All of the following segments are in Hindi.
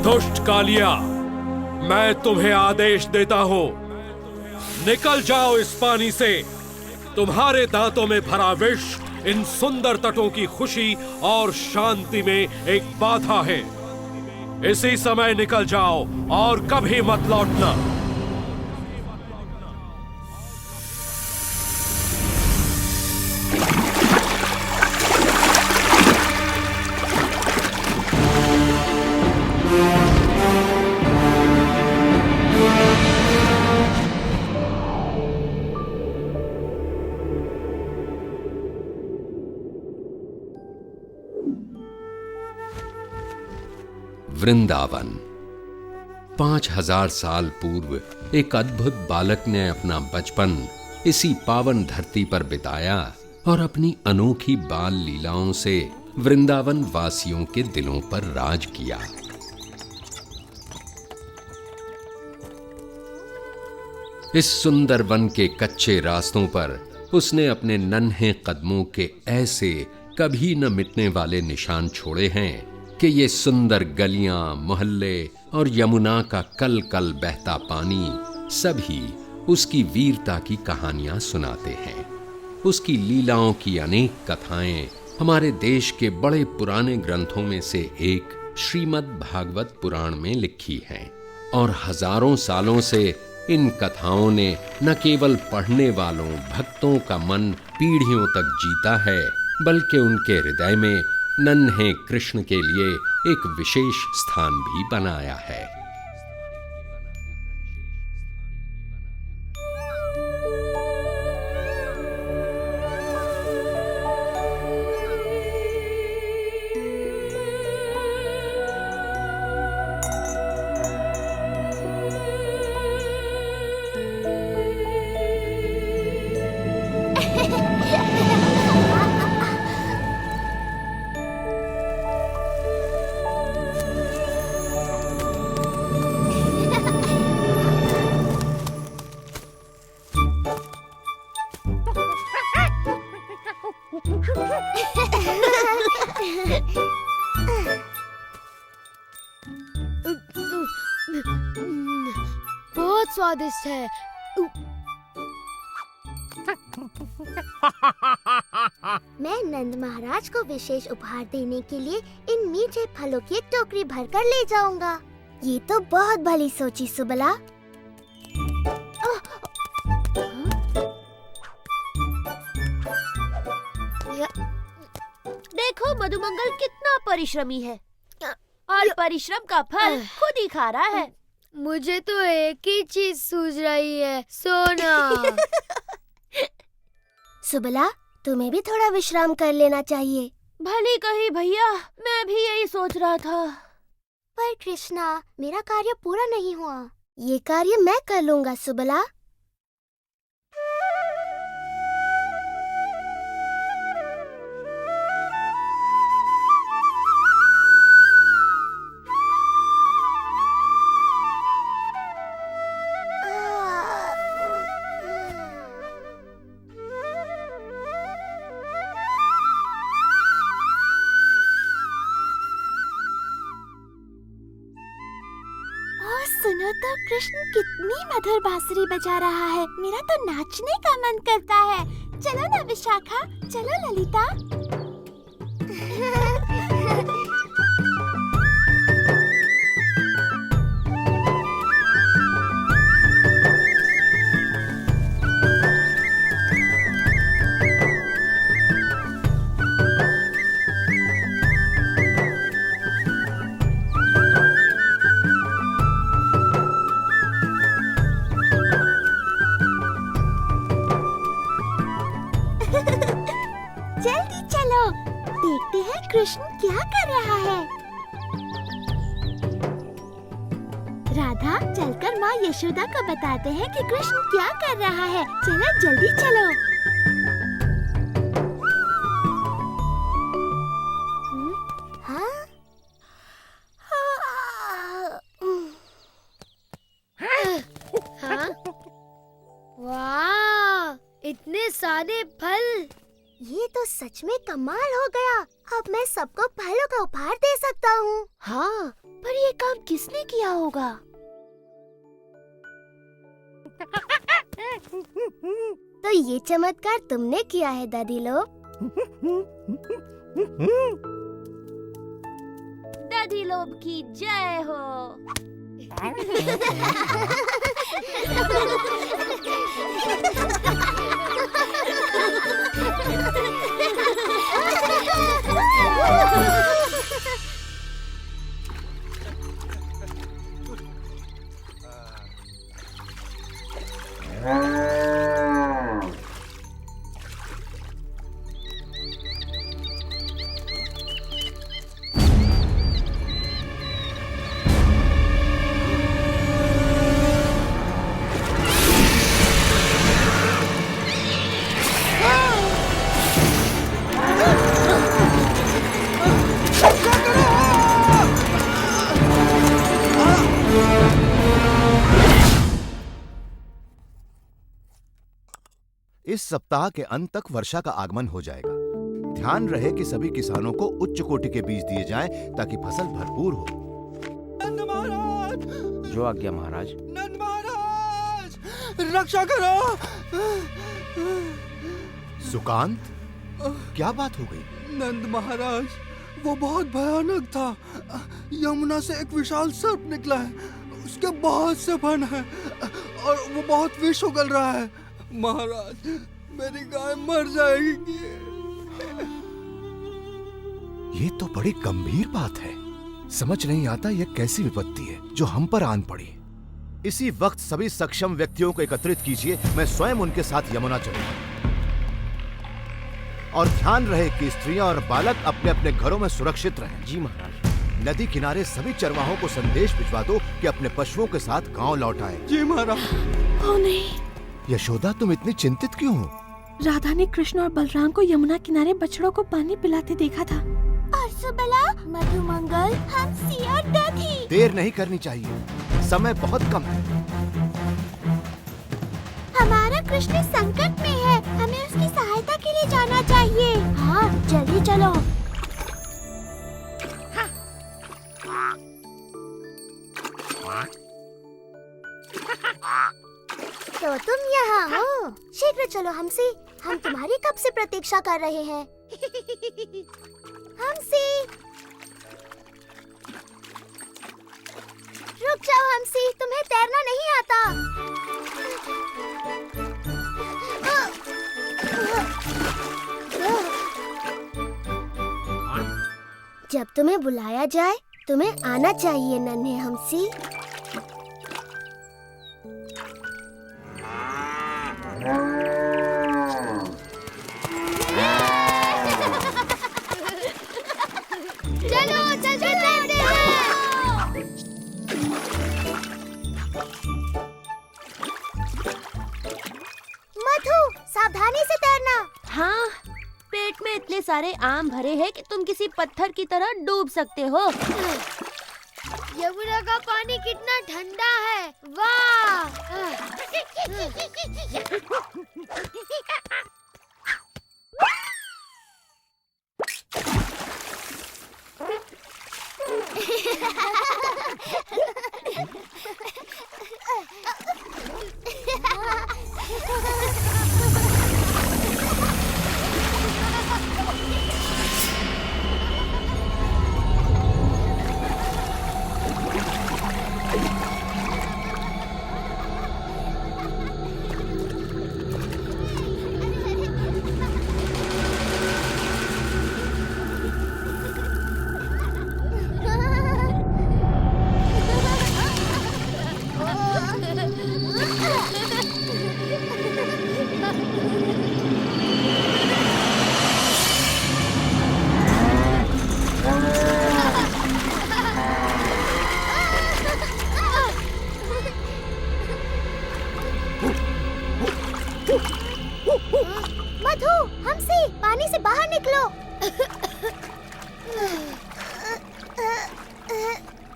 दुष्ट कालिया, मैं तुम्हें आदेश देता हूं, निकल जाओ इस पानी से। तुम्हारे दांतों में भरा विष इन सुंदर तटों की खुशी और शांति में एक बाधा है। इसी समय निकल जाओ और कभी मत लौटना। वृंदावन। 5000 साल पूर्व एक अद्भुत बालक ने अपना बचपन इसी पावन धरती पर बिताया और अपनी अनोखी बाल लीलाओं से वृंदावन वासियों के दिलों पर राज किया। इस सुंदर वन के कच्चे रास्तों पर उसने अपने नन्हे कदमों के ऐसे कभी न मिटने वाले निशान छोड़े हैं कि ये सुंदर गलियां, मोहल्ले और यमुना का कल कल बहता पानी सभी उसकी वीरता की कहानियां सुनाते हैं। उसकी लीलाओं की अनेक कथाएं हमारे देश के बड़े पुराने ग्रंथों में से एक श्रीमद् भागवत पुराण में लिखी हैं और हजारों सालों से इन कथाओं ने न केवल पढ़ने वालों भक्तों का मन पीढ़ियों तक जीता है, बल्कि उनके हृदय में नन्हे कृष्ण के लिए एक विशेष स्थान भी बनाया है। बहुत स्वादिष्ट है। मैं नंद महाराज को विशेष उपहार देने के लिए इन मीठे फलों की एक टोकरी भरकर ले जाऊंगा। ये तो बहुत भली सोची सुबला। देखो मधुमंगल कितना परिश्रमी है और परिश्रम का फल खुद ही खा रहा है। मुझे तो एक ही चीज सूझ रही है, सोना। सुबला, तुम्हें भी थोड़ा विश्राम कर लेना चाहिए। भली कही भैया, मैं भी यही सोच रहा था। पर कृष्णा, मेरा कार्य पूरा नहीं हुआ। ये कार्य मैं कर लूंगा सुबला। सुनो तो कृष्ण कितनी मधुर बांसुरी बजा रहा है। मेरा तो नाचने का मन करता है। चलो ना विशाखा, चलो ललिता। जल्दी चलो, देखते हैं कृष्ण क्या कर रहा है। राधा, चलकर माँ यशोदा को बताते हैं कि कृष्ण क्या कर रहा है। चलो जल्दी चलो। हाँ? वाह, इतने सारे फल। ये तो सच में कमाल हो गया। अब मैं सबको फलों का उपहार दे सकता हूँ। हाँ, पर ये काम किसने किया होगा? तो ये चमत्कार तुमने किया है दादी लोग। दादी लोग की जय हो। इस सप्ताह के अंत तक वर्षा का आगमन हो जाएगा। ध्यान रहे कि सभी किसानों को उच्च कोटि के बीज दिए जाएं ताकि फसल भरपूर हो। नंद महाराज! जो आज्ञा महाराज। नंद महाराज! रक्षा करो! सुकांत, क्या बात हो गई? नंद महाराज, वो बहुत भयानक था। यमुना से एक विशाल सर्प निकला है। उसके बहुत से फन है और वो बहुत विष उगल रहा है। महाराज, मेरी गाय मर जाएगी। ये तो बड़ी गंभीर बात है। समझ नहीं आता यह कैसी विपत्ति है जो हम पर आन पड़ी। इसी वक्त सभी सक्षम व्यक्तियों को एकत्रित कीजिए। मैं स्वयं उनके साथ यमुना चलूंगा। और ध्यान रहे कि स्त्रियां और बालक अपने अपने घरों में सुरक्षित रहें। जी महाराज। नदी किनारे सभी चरवाहों को संदेश भिजवा दो कि अपने पशुओं के साथ गांव लौट आए। जी महाराज। ओ नहीं, यशोदा, तुम इतनी चिंतित क्यों हो? राधा ने कृष्ण और बलराम को यमुना किनारे बछड़ों को पानी पिलाते देखा था। और सुबला, मधुमंगल, हंसी और दधी। देर नहीं करनी चाहिए, समय बहुत कम है। हमारा कृष्ण संकट में है। हमें उसकी सहायता के लिए जाना चाहिए। हाँ, जल्दी चलो। चलो हमसी, हम तुम्हारी कब से प्रतीक्षा कर रहे हैं। हमसी, रुक जाओ हमसी, तुम्हें तैरना नहीं आता। जब तुम्हें बुलाया जाए तुम्हें आना चाहिए नन्हे हमसी। चलो चलते तैरते हैं। मधु, सावधानी से तैरना। हाँ, पेट में इतने सारे आम भरे हैं कि तुम किसी पत्थर की तरह डूब सकते हो। यमुना का पानी कितना ठंडा है, वाह। मधु, हमसी, पानी से बाहर निकलो।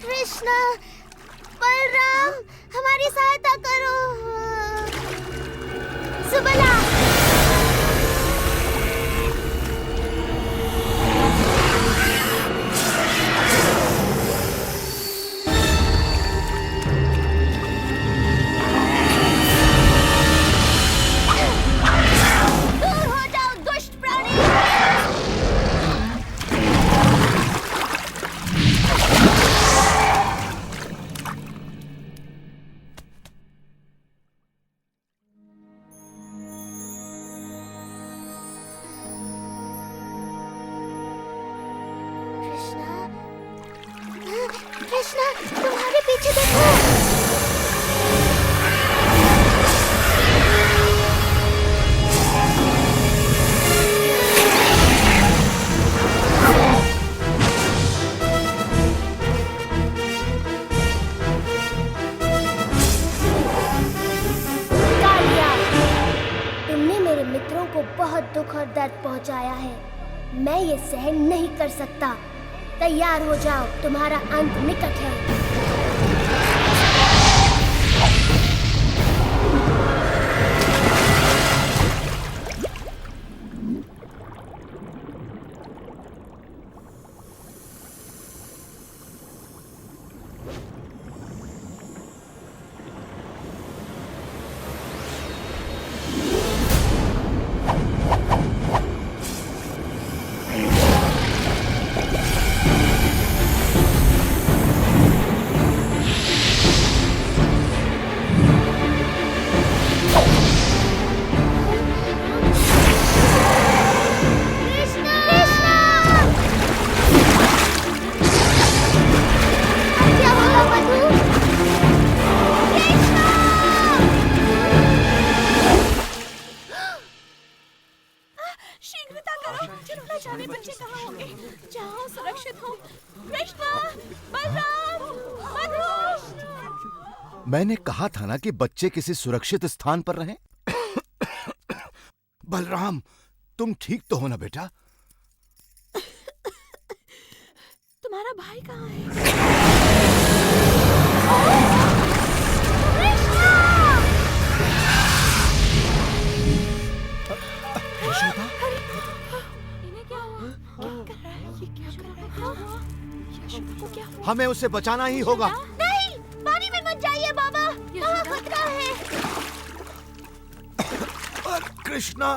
कृष्णा, बलराम, हमारी सहायता करो। सुबला, दूर हो जाओ दुष्ट प्राणी। कृष्णा, तुम्हारे पीछे देखो। कालिया, तुमने मेरे मित्रों को बहुत दुख और दर्द पहुंचाया है। मैं ये सहन नहीं कर सकता। तैयार हो जाओ, तुम्हारा अंत निकट है। शीघ्रता करो, न जाने बच्चे कहाँ होंगे। जाओ, सुरक्षित हो। कृष्णा, बलराम, मधु। मैंने कहा था ना कि बच्चे किसी सुरक्षित स्थान पर रहें। बलराम, तुम ठीक तो हो ना बेटा? तुम्हारा भाई कहाँ है? यशोदा, इन्हें क्या हुआ? क्या कर रहा है? ये क्या कर रहा है? यशोदा को क्या हुआ? हमें उसे बचाना ही होगा। नहीं, पानी में मत जाइए बाबा, वहाँ खतरा है। कृष्णा।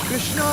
कृष्णा।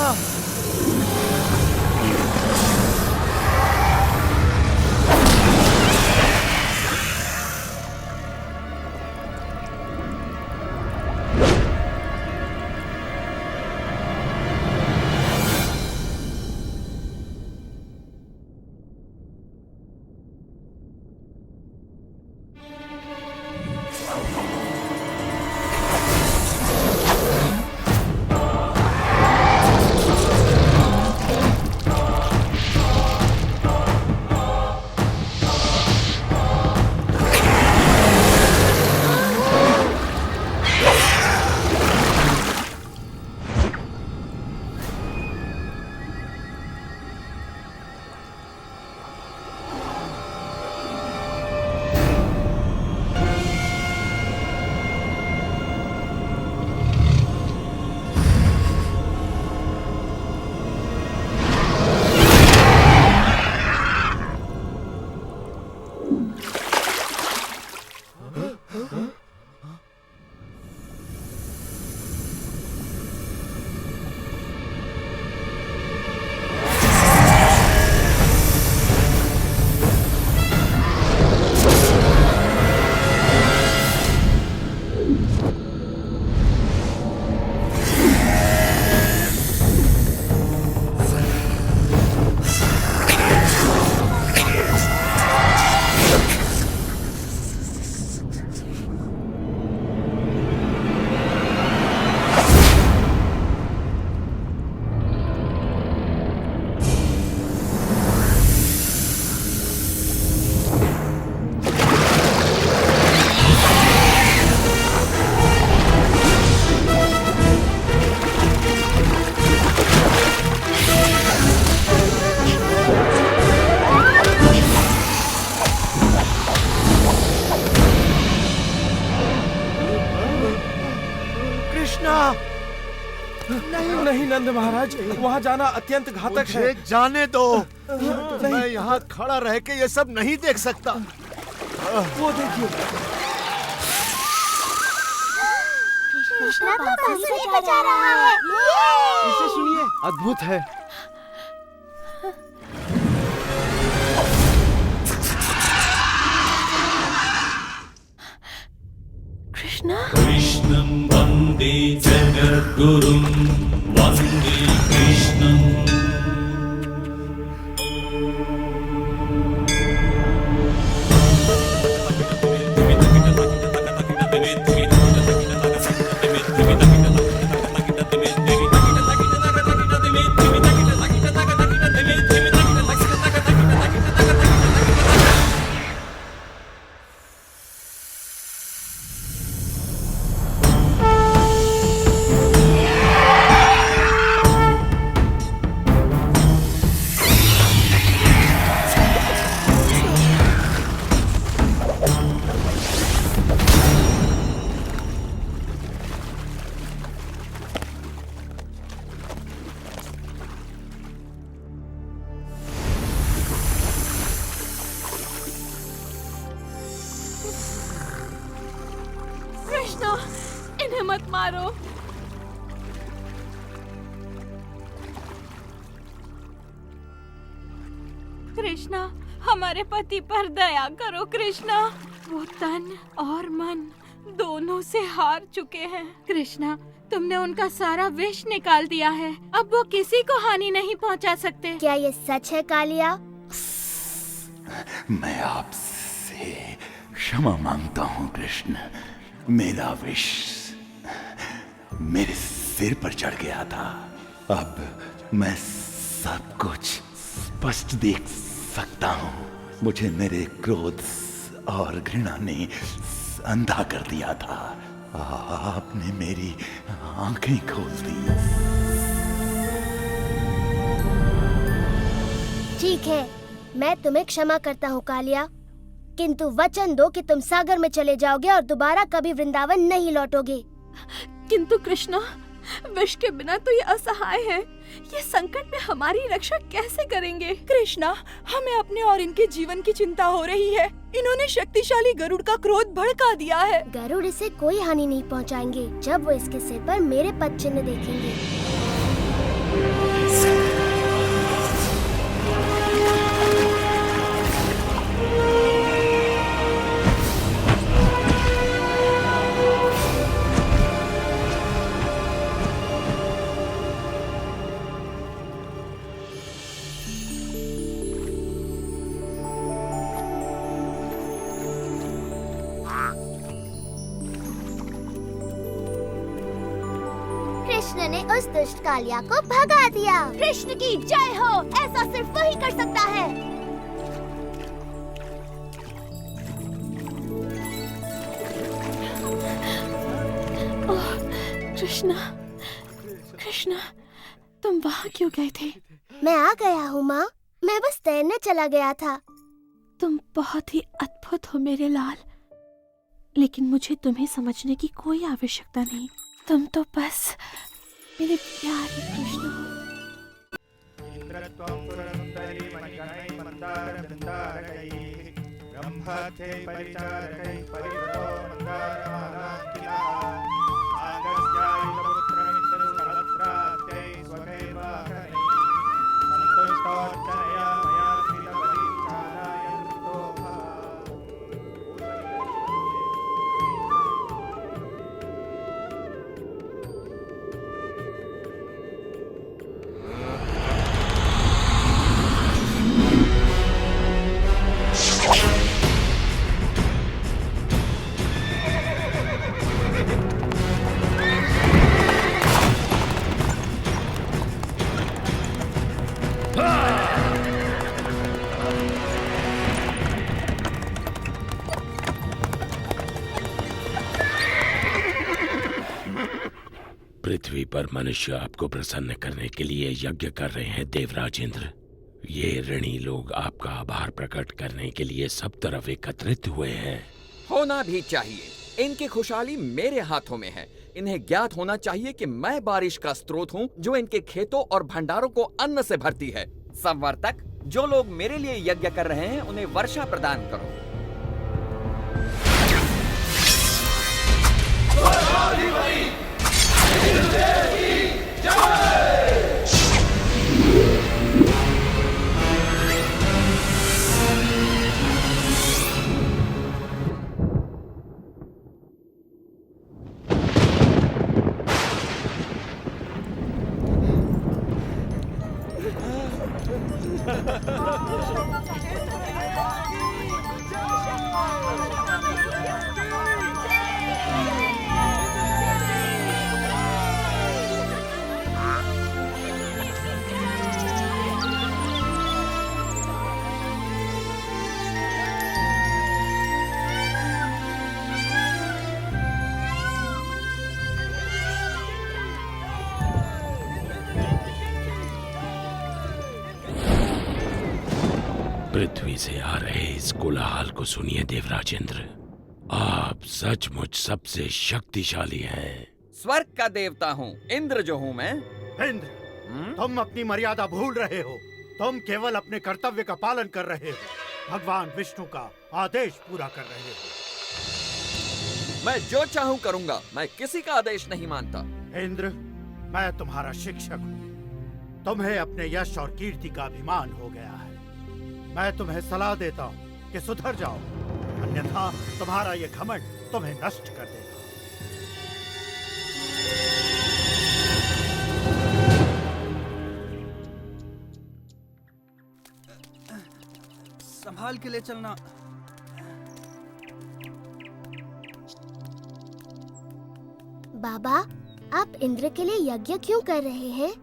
नहीं नंद महाराज, वहाँ जाना अत्यंत घातक है। मुझे जाने दो। मैं यहाँ खड़ा रह के ये सब नहीं देख सकता। वो देखिए, कृष्णा तो बांसुरी बजा रहा है। इसे सुनिए, अद्भुत है। कृष्णा, कृष्णं वन्दे जगद्गुरुं वन्दे कृष्णम्। कृष्णा, इन्हें मत मारो। कृष्णा, हमारे पति पर दया करो कृष्णा। वो तन और मन दोनों से हार चुके हैं। कृष्णा, तुमने उनका सारा विष निकाल दिया है। अब वो किसी को हानि नहीं पहुंचा सकते। क्या ये सच है कालिया? मैं आपसे क्षमा मांगता हूँ कृष्ण। मेरा विष मेरे सिर पर चढ़ गया था। अब मैं सब कुछ स्पष्ट देख सकता हूँ। मुझे मेरे क्रोध और घृणा ने अंधा कर दिया था। आपने मेरी आंखें खोल दी। ठीक है, मैं तुम्हें क्षमा करता हूँ कालिया, किंतु वचन दो कि तुम सागर में चले जाओगे और दोबारा कभी वृंदावन नहीं लौटोगे। किंतु कृष्णा, विष के बिना तो ये असहाय है। ये संकट में हमारी रक्षा कैसे करेंगे? कृष्णा, हमें अपने और इनके जीवन की चिंता हो रही है। इन्होंने शक्तिशाली गरुड़ का क्रोध भड़का दिया है। गरुड़ इसे कोई हानि नहीं पहुंचाएंगे जब वो इसके सिर पर मेरे पद चिन्ह देखेंगे। कृष्ण ने उस दुष्ट कालिया को भगा दिया। कृष्ण की जय हो। ऐसा सिर्फ वही कर सकता है। ओह, कृष्णा, कृष्णा, तुम वहाँ क्यों गए थे? मैं आ गया हूँ माँ। मैं बस तैरने चला गया था। तुम बहुत ही अद्भुत हो मेरे लाल, लेकिन मुझे तुम्हें समझने की कोई आवश्यकता नहीं। तुम तो बस मेरे प्यारे कृष्ण हो। पृथ्वी पर मनुष्य आपको प्रसन्न करने के लिए यज्ञ कर रहे हैं देवराज इंद्र। ये ऋणी लोग आपका आभार प्रकट करने के लिए सब तरफ एकत्रित हुए हैं। होना भी चाहिए। इनकी खुशहाली मेरे हाथों में है। इन्हें ज्ञात होना चाहिए कि मैं बारिश का स्रोत हूँ जो इनके खेतों और भंडारों को अन्न से भरती है। संवर्तक, जो लोग मेरे लिए यज्ञ कर रहे हैं उन्हें वर्षा प्रदान करो। पृथ्वी से आ रहे इस कोलाहल को सुनिए देवराज इंद्र। आप सचमुच सबसे शक्तिशाली हैं। स्वर्ग का देवता हूँ, इंद्र जो हूँ मैं। इंद्र, तुम अपनी मर्यादा भूल रहे हो। तुम केवल अपने कर्तव्य का पालन कर रहे हो। भगवान विष्णु का आदेश पूरा कर रहे हो। मैं जो चाहूँ करूँगा। मैं किसी का आदेश नहीं मानता। इंद्र, मैं तुम्हारा शिक्षक हूँ। तुम्हें अपने यश और कीर्ति का अभिमान हो गया है। मैं तुम्हें सलाह देता हूँ कि सुधर जाओ, अन्यथा तुम्हारा ये घमंड तुम्हें नष्ट कर देगा। संभाल के ले चलना। बाबा, आप इंद्र के लिए यज्ञ क्यों कर रहे हैं?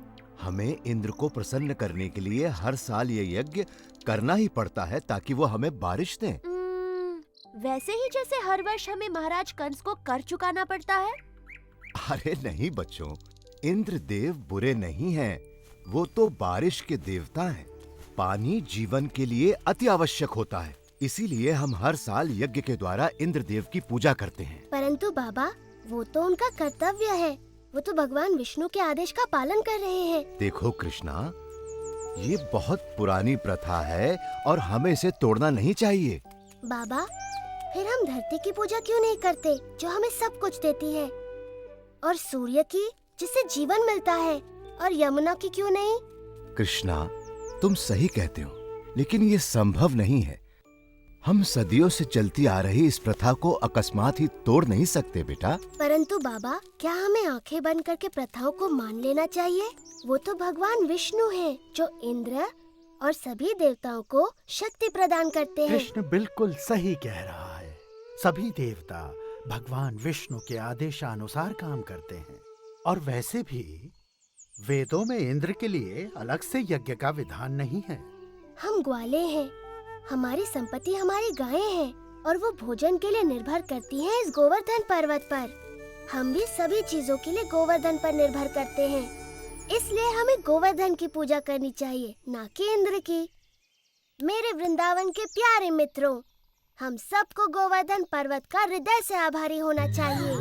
हमें इंद्र को प्रसन्न करने के लिए हर साल ये यज्ञ करना ही पड़ता है ताकि वो हमें बारिश दें। वैसे ही जैसे हर वर्ष हमें महाराज कंस को कर चुकाना पड़ता है। अरे नहीं बच्चों, इंद्र देव बुरे नहीं हैं। वो तो बारिश के देवता हैं। पानी जीवन के लिए अति आवश्यक होता है, इसीलिए हम हर साल यज्ञ के द्वारा इंद्र देव की पूजा करते हैं। परंतु बाबा, वो तो उनका कर्तव्य है। वो तो भगवान विष्णु के आदेश का पालन कर रहे हैं। देखो कृष्णा, ये बहुत पुरानी प्रथा है और हमें इसे तोड़ना नहीं चाहिए। बाबा, फिर हम धरती की पूजा क्यों नहीं करते जो हमें सब कुछ देती है, और सूर्य की जिससे जीवन मिलता है, और यमुना की क्यों नहीं? कृष्णा, तुम सही कहते हो, लेकिन ये संभव नहीं है। हम सदियों से चलती आ रही इस प्रथा को अकस्मात ही तोड़ नहीं सकते बेटा। परंतु बाबा, क्या हमें आंखें बंद करके प्रथाओं को मान लेना चाहिए? वो तो भगवान विष्णु हैं, जो इंद्र और सभी देवताओं को शक्ति प्रदान करते हैं। कृष्ण बिल्कुल सही कह रहा है। सभी देवता भगवान विष्णु के आदेशानुसार काम करते हैं, और वैसे भी वेदों में इंद्र के लिए अलग से यज्ञ का विधान नहीं है। हम ग्वाले हैं, हमारी संपत्ति हमारी गायें हैं, और वो भोजन के लिए निर्भर करती हैं इस गोवर्धन पर्वत पर। हम भी सभी चीजों के लिए गोवर्धन पर निर्भर करते हैं, इसलिए हमें गोवर्धन की पूजा करनी चाहिए, ना कि इंद्र की। मेरे वृंदावन के प्यारे मित्रों, हम सबको गोवर्धन पर्वत का हृदय से आभारी होना चाहिए।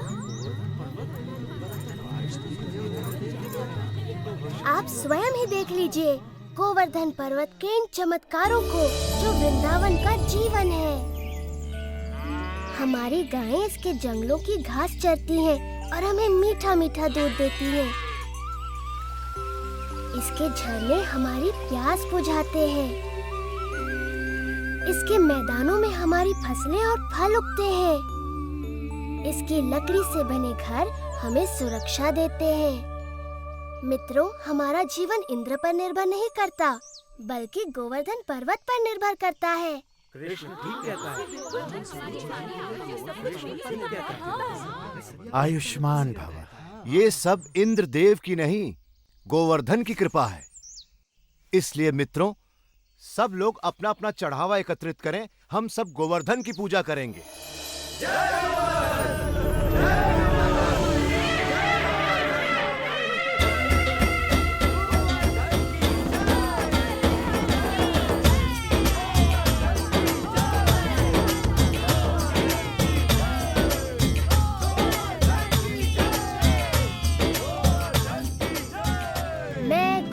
आप स्वयं ही देख लीजिए गोवर्धन पर्वत के इन चमत्कारों को, जो वृंदावन का जीवन है। हमारी गायें इसके जंगलों की घास चरती हैं और हमें मीठा मीठा दूध देती हैं। इसके झरने हमारी प्यास बुझाते हैं। इसके मैदानों में हमारी फसलें और फल उगते हैं। इसकी लकड़ी से बने घर हमें सुरक्षा देते हैं। मित्रों, हमारा जीवन इंद्र पर निर्भर नहीं करता, बल्कि गोवर्धन पर्वत पर निर्भर करता है। कृष्ण ठीक कहता है। आयुष्मान भव। ये सब इंद्र देव की नहीं, गोवर्धन की कृपा है। इसलिए मित्रों, सब लोग अपना अपना चढ़ावा एकत्रित करें, हम सब गोवर्धन की पूजा करेंगे।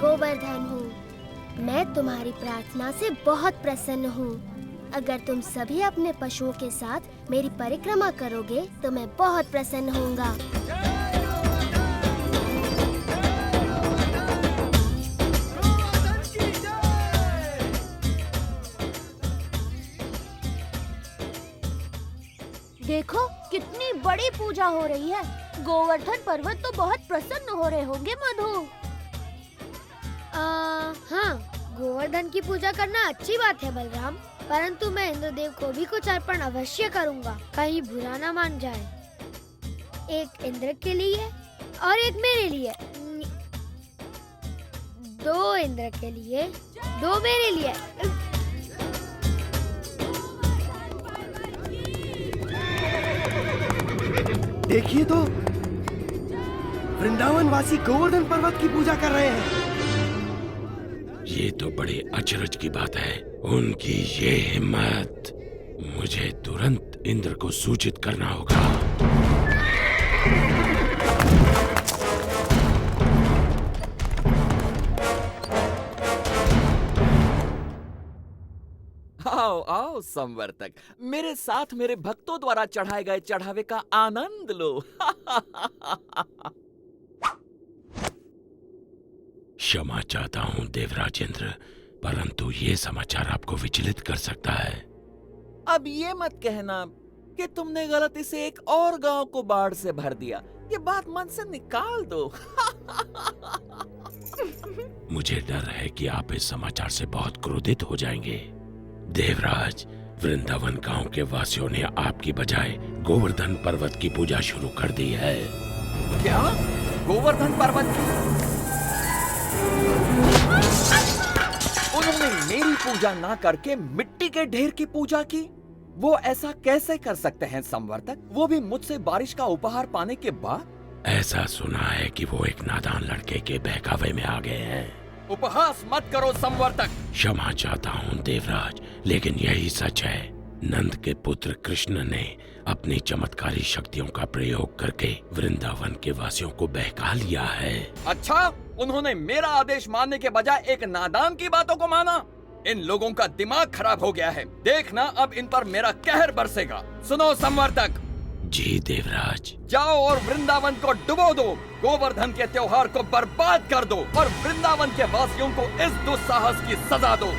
गोवर्धन हूँ। मैं तुम्हारी प्रार्थना से बहुत प्रसन्न हूँ। अगर तुम सभी अपने पशुओं के साथ मेरी परिक्रमा करोगे तो मैं बहुत प्रसन्न होऊंगा। देखो कितनी बड़ी पूजा हो रही है। गोवर्धन पर्वत तो बहुत प्रसन्न हो रहे होंगे मधु। हाँ, गोवर्धन की पूजा करना अच्छी बात है बलराम, परंतु मैं इंद्रदेव को भी कुछ अर्पण अवश्य करूँगा, कहीं बुरा ना मान जाए। एक इंद्र के लिए और एक मेरे लिए। 2 इंद्र के लिए, 2 मेरे लिए। देखिए तो, वृंदावन वासी गोवर्धन पर्वत की पूजा कर रहे हैं। ये तो बड़े अचरज की बात है। उनकी ये हिम्मत! मुझे तुरंत इंद्र को सूचित करना होगा। आओ आओ संवर्तक, मेरे साथ मेरे भक्तों द्वारा चढ़ाए गए चढ़ावे का आनंद लो। क्षमा चाहता हूँ देवराजेंद्र, परंतु ये समाचार आपको विचलित कर सकता है। अब ये मत कहना कि तुमने गलती से एक और गांव को बाढ़ से भर दिया। ये बात मन से निकाल दो। मुझे डर है कि आप इस समाचार से बहुत क्रोधित हो जाएंगे। देवराज, वृंदावन गांव के वासियों ने आपकी बजाय गोवर्धन पर्वत की पूजा शुरू कर दी है। क्या? गोवर्धन पर्वत की? उन्होंने मेरी पूजा ना करके मिट्टी के ढेर की पूजा की। वो ऐसा कैसे कर सकते हैं संवर्तक, वो भी मुझसे बारिश का उपहार पाने के बाद? ऐसा सुना है कि वो एक नादान लड़के के बहकावे में आ गए हैं। उपहास मत करो संवर्तक। क्षमा चाहता हूँ देवराज, लेकिन यही सच है। नंद के पुत्र कृष्ण ने अपनी चमत्कारी शक्तियों का प्रयोग करके वृंदावन के वासियों को बहका लिया है। अच्छा, उन्होंने मेरा आदेश मानने के बजाय एक नादान की बातों को माना। इन लोगों का दिमाग खराब हो गया है। देखना अब इन पर मेरा कहर बरसेगा। सुनो संवर्तक। जी देवराज। जाओ और वृंदावन को डुबो दो, गोवर्धन के त्योहार को बर्बाद कर दो और वृंदावन के वासियों को इस दुस्साहस की सजा दो।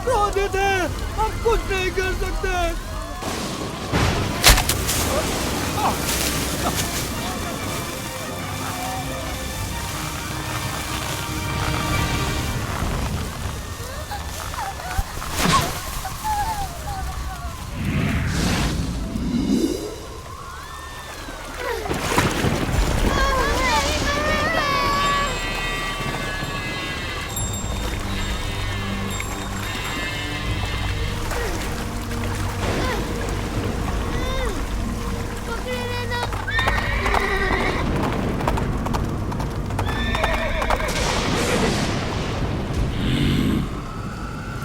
क्रोधित है, हम कुछ नहीं कर सकते।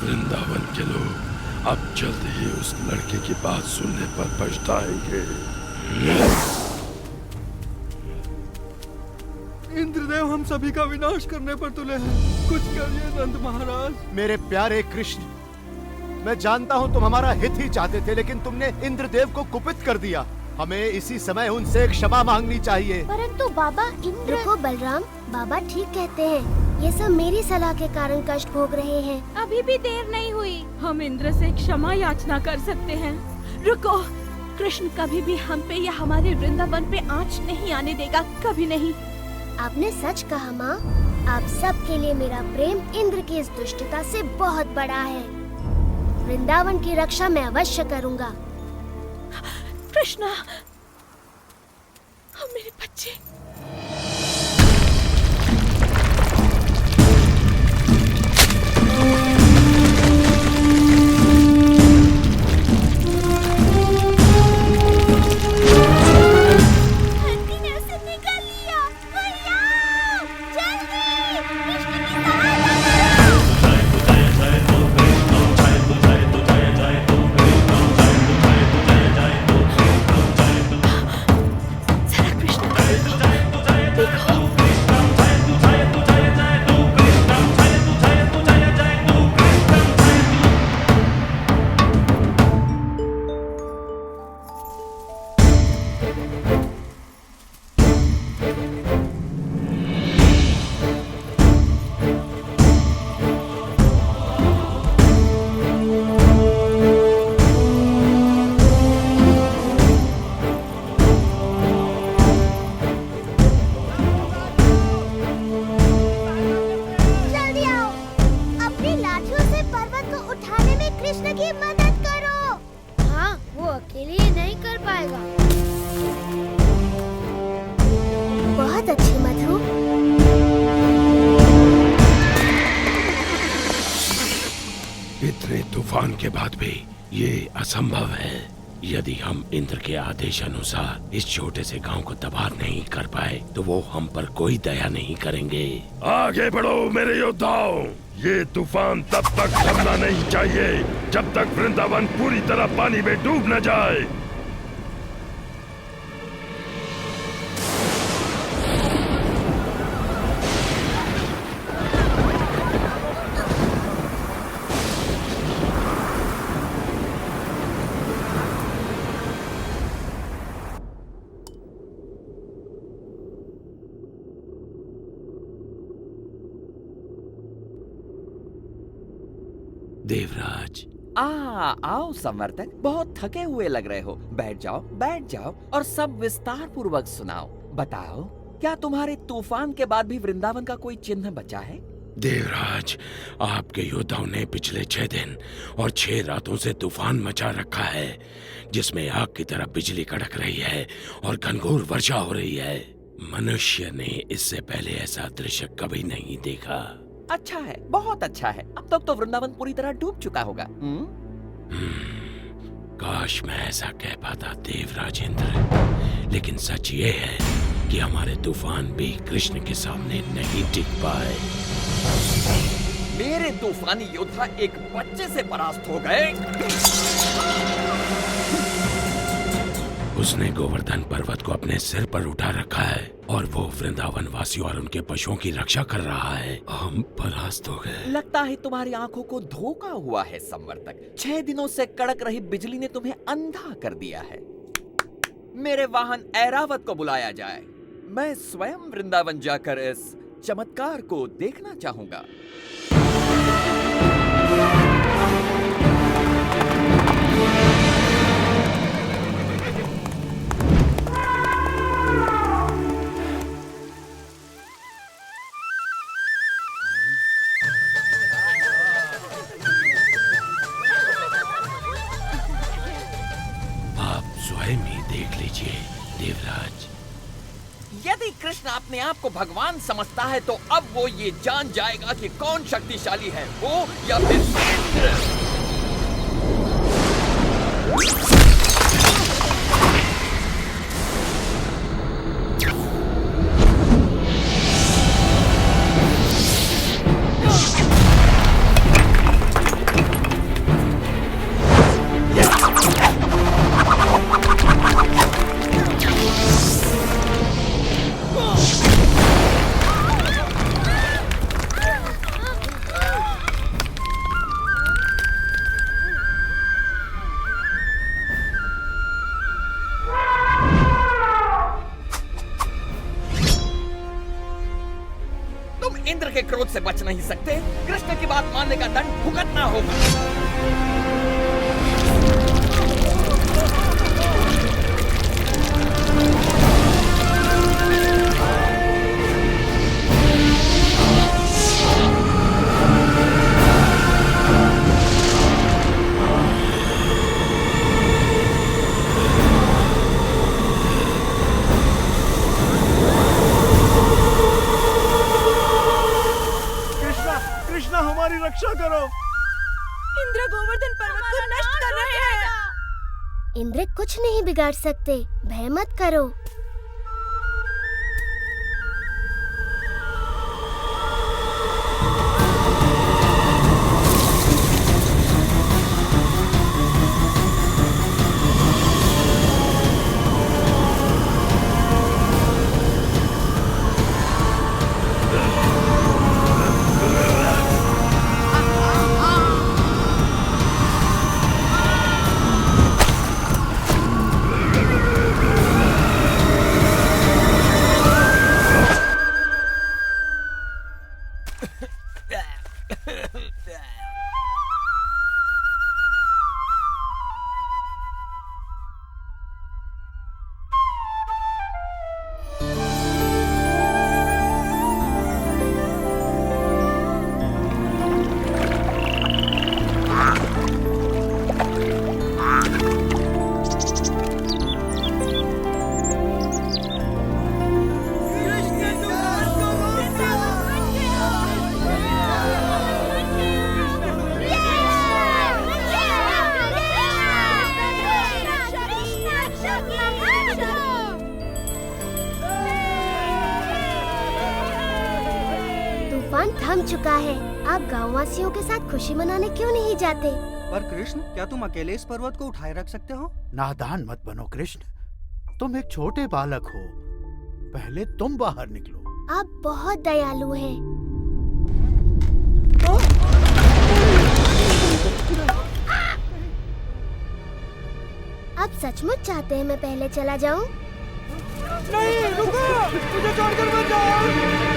वृंदावन के लोग अब जल्द ही उस लड़के की बात सुनने पर पछताएंगे। इंद्रदेव हम सभी का विनाश करने पर तुले हैं, कुछ करिए नंद महाराज। मेरे प्यारे कृष्ण, मैं जानता हूँ तुम हमारा हित ही चाहते थे, लेकिन तुमने इंद्रदेव को कुपित कर दिया। हमें इसी समय उनसे क्षमा मांगनी चाहिए। परंतु बाबा इंद्र। रुको बलराम, बाबा ठीक कहते हैं। ये सब मेरी सलाह के कारण कष्ट भोग रहे हैं। अभी भी देर नहीं हुई, हम इंद्र से क्षमा याचना कर सकते हैं। रुको, कृष्ण कभी भी हम पे या हमारे वृंदावन पे आँच नहीं आने देगा, कभी नहीं। आपने सच कहा माँ। आप सब के लिए मेरा प्रेम इंद्र की इस दुष्टता से बहुत बड़ा है। वृंदावन की रक्षा मैं अवश्य करूँगा। कृष्णा, मेरे बच्चे। कृष्ण अकेले ये नहीं कर पाएगा। बहुत अच्छे मधु। इतने तूफान के बाद भी ये असंभव है। यदि हम इंद्र के आदेश अनुसार इस छोटे से गांव को तबाह नहीं कर पाए तो वो हम पर कोई दया नहीं करेंगे। आगे बढ़ो मेरे योद्धाओं, ये तूफान तब तक थमना नहीं चाहिए जब तक वृंदावन पूरी तरह पानी में डूब न जाए। देवराज, आओ संवर्तक, बहुत थके हुए लग रहे हो। बैठ जाओ और सब विस्तार पूर्वक सुनाओ। बताओ, क्या तुम्हारे तूफान के बाद भी वृंदावन का कोई चिन्ह बचा है? देवराज, आपके योद्धाओं ने पिछले 6 दिन और 6 रातों से तूफान मचा रखा है, जिसमें आग की तरह बिजली कड़क रही है और घनघोर वर्षा हो रही है। मनुष्य ने इससे पहले ऐसा दृश्य कभी नहीं देखा। अच्छा है, बहुत अच्छा है। अब तक तो वृंदावन पूरी तरह डूब चुका होगा। काश मैं ऐसा कह पाता देवराज इंद्र, लेकिन सच ये है कि हमारे तूफान भी कृष्ण के सामने नहीं टिक पाए। मेरे तूफानी योद्धा एक बच्चे से परास्त हो गए। उसने गोवर्धन पर्वत को अपने सिर पर उठा रखा है और वो वृंदावन वासियों और उनके पशुओं की रक्षा कर रहा है। हम परास्त हो गए। लगता है तुम्हारी आंखों को धोखा हुआ है संवर्तक। 6 दिनों से कड़क रही बिजली ने तुम्हें अंधा कर दिया है। मेरे वाहन ऐरावत को बुलाया जाए। मैं स्वयं वृंदावन जाकर इस चमत्कार को देखना चाहूंगा। स्वयं ही देख लीजिए देवराज। यदि कृष्ण अपने आप को भगवान समझता है तो अब वो ये जान जाएगा कि कौन शक्तिशाली है, वो या फिर इंद्र। इंद्र के क्रोध से बच नहीं सकते। कृष्ण की बात मानने का दंड भुगतना होगा। हमारी रक्षा करो। इंद्र गोवर्धन पर्वत को नष्ट कर रहे हैं। इंद्र कुछ नहीं बिगाड़ सकते, भय मत करो। थम चुका है। आप गाँव वासियों के साथ खुशी मनाने क्यों नहीं जाते? पर कृष्ण, क्या तुम अकेले इस पर्वत को उठाए रख सकते हो? नादान मत बनो कृष्ण, तुम एक छोटे बालक हो। पहले तुम बाहर निकलो। आप बहुत दयालु हैं। आप सचमुच चाहते हैं मैं पहले चला जाऊं? नहीं, रुको! मुझे छोड़कर मत जाओ!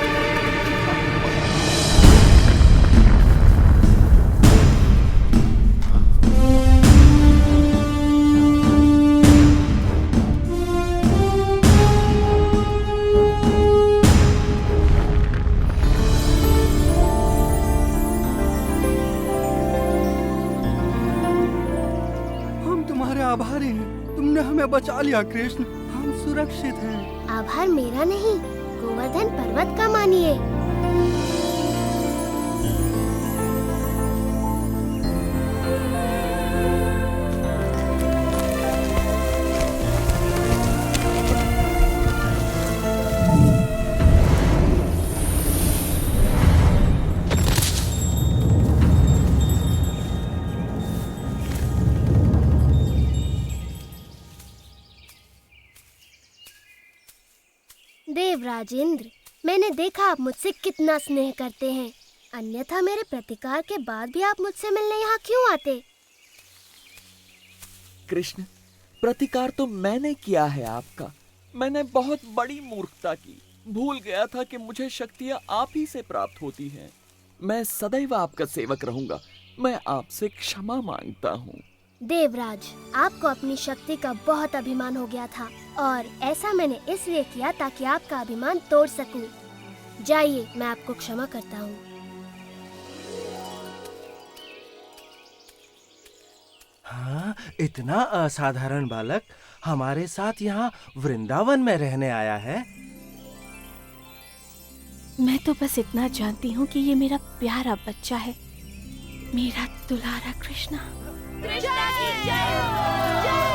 आभारी हैं। तुमने हमें बचा लिया कृष्ण, हम सुरक्षित हैं। आभार मेरा नहीं, गोवर्धन पर्वत का मानिए। देवराज इंद्र, मैंने देखा आप मुझसे कितना स्नेह करते हैं। अन्यथा मेरे प्रतिकार के बाद भी आप मुझसे मिलने यहाँ क्यों आते? कृष्ण, प्रतिकार तो मैंने किया है आपका। मैंने बहुत बड़ी मूर्खता की। भूल गया था कि मुझे शक्तियाँ आप ही से प्राप्त होती हैं। मैं सदैव आपका सेवक रहूंगा। मैं आपसे क्षमा मांगता हूँ। देवराज, आपको अपनी शक्ति का बहुत अभिमान हो गया था और ऐसा मैंने इसलिए किया ताकि आपका अभिमान तोड़ सकूं। जाइए, मैं आपको क्षमा करता हूँ। हाँ, इतना असाधारण बालक हमारे साथ यहाँ वृंदावन में रहने आया है। मैं तो बस इतना जानती हूँ कि ये मेरा प्यारा बच्चा है, मेरा दुलारा कृष्णा। कृष्णा की जय हो! जय